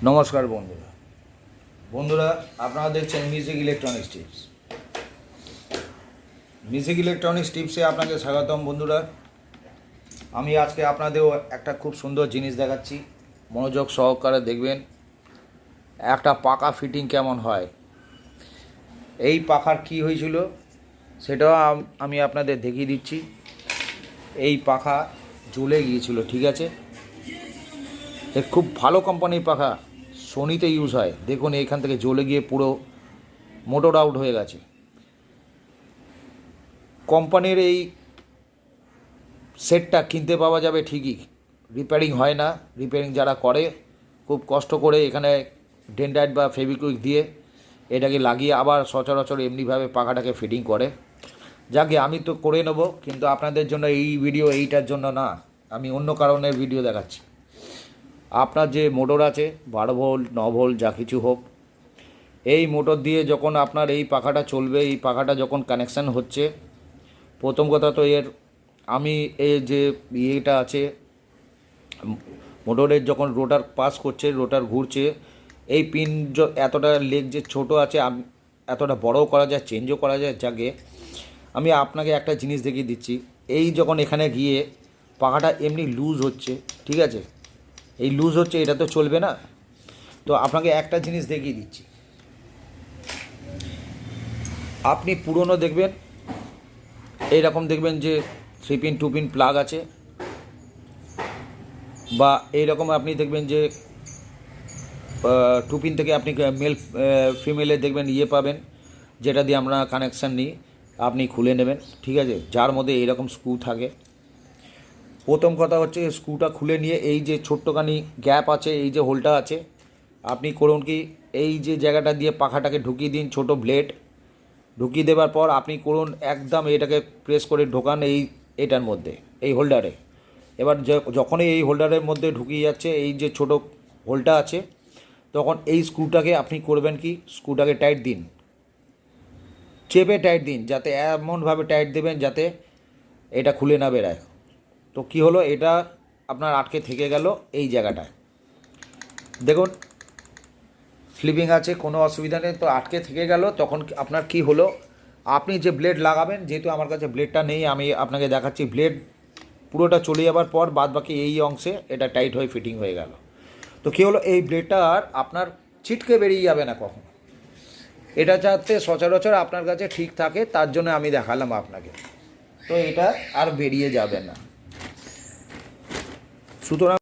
নমস্কার বন্ধুরা আপনারা দেখছেন music electronics tips. Music electronics টিপসে আপনাকে স্বাগতম বন্ধুরা। আমি আজকে আপনাদেরও একটা খুব সুন্দর জিনিস দেখাচ্ছি, মনোযোগ সহকারে দেখবেন। একটা পাখা ফিটিং কেমন হয়, এই পাখার কি হয়েছিল সেটাও আমি আপনাদের দেখিয়ে দিচ্ছি। এই পাখা জ্বলে গিয়েছিল, ঠিক আছে। খুব ভালো কোম্পানির পাখা, সোনিতে ইউজ হয়। দেখুন এইখান থেকে জ্বলে গিয়ে পুরো মোটর আউট হয়ে গেছে। কোম্পানির এই সেটটা কিনতে পাওয়া যাবে ঠিকই, রিপেয়ারিং হয় না। রিপেয়ারিং যারা করে খুব কষ্ট করে এখানে ডেন্ডাইট বা ফেভিকুইক দিয়ে এটাকে লাগিয়ে আবার সচরাচর এমনিভাবে পাখাটাকে ফিটিং করে। যাকে আমি তো করে নেব, কিন্তু আপনাদের জন্য এই ভিডিও এইটার জন্য না, আমি অন্য কারণের ভিডিও দেখাচ্ছি। আপনার যে মোটর আছে 12 ভোল্ট 9 ভোল্ট যা কিছু হোক, এই মোটর দিয়ে যখন আপনার এই পাখাটা চলবে, এই পাখাটা যখন কানেকশান হচ্ছে, প্রথম কথা তো আমি এই যে ইয়েটা আছে মোটরের, যখন রোটার পাস করছে, রোটার ঘুরছে, এই পিন এতটা লেগ যে ছোটো আছে, এতটা বড়ও করা যায়, চেঞ্জও করা যায়। যাকে আমি আপনাকে একটা জিনিস দেখিয়ে দিচ্ছি। এই যখন এখানে গিয়ে পাখাটা এমনি লুজ হচ্ছে, ঠিক আছে, এই লুজ হচ্ছে, এটা তো চলবে না। তো আপনাকে একটা জিনিস দেখিয়ে দিচ্ছি। আপনি পুরনো দেখবেন, এইরকম দেখবেন যে 3 পিন 2 পিন প্লাগ আছে, বা এইরকম আপনি দেখবেন যে 2 পিন থেকে আপনি মেল ফিমেলে দেখবেন ইয়ে পাবেন, যেটা দিয়ে আমরা কানেকশান নিই, আপনি খুলে নেবেন, ঠিক আছে, যার মধ্যে এইরকম স্ক্রু থাকে। প্রথম কথা হচ্ছে স্ক্রুটা খুলে নিয়ে এই যে ছোট্টখানি গ্যাপ আছে, এই যে হোলটা আছে, আপনি করুন কি, এই যে জায়গাটা দিয়ে পাখাটাকে ঢুকিয়ে দিন, ছোট ব্লেড ঢুকিয়ে দেওয়ার পর আপনি করুন একদম এটাকে প্রেস করে ঢোকান এইটার মধ্যে, এই হোল্ডারে। এবার যখনই এই হোল্ডারের মধ্যে ঢুকিয়ে যাচ্ছে এই যে ছোট হোলটা আছে, তখন এই স্ক্রুটাকে আপনি করবেন কি, স্ক্রুটাকে টাইট দিন, চেপে টাইট দিন, যাতে এমনভাবে টাইট দেবেন যাতে এটা খুলে না বেরায়। তো কি হলো, এটা আপনার আটকে থেকে গেল এই জায়গাটায়। দেখুন স্লিপিং আছে, কোনো অসুবিধা নেই, তো আটকে থেকে গেল। তখন আপনার কি হলো, আপনি যে ব্লেড লাগাবেন, যেহেতু আমার কাছে ব্লেডটা নেই, আমি আপনাকে দেখাচ্ছি। ব্লেড পুরোটা চলে যাবার পর বাদ বাকি এই অংশে এটা টাইট হয়ে ফিটিং হয়ে গেল। তো কী হলো, এই ব্লেডটা আর আপনার ছিটকে বেরিয়ে যাবে না কখন। এটা যাতে সচরাচর আপনার কাছে ঠিক থাকে, তার জন্য আমি দেখালাম আপনাকে। তো এটা আর বেরিয়ে যাবে না। সুতরাং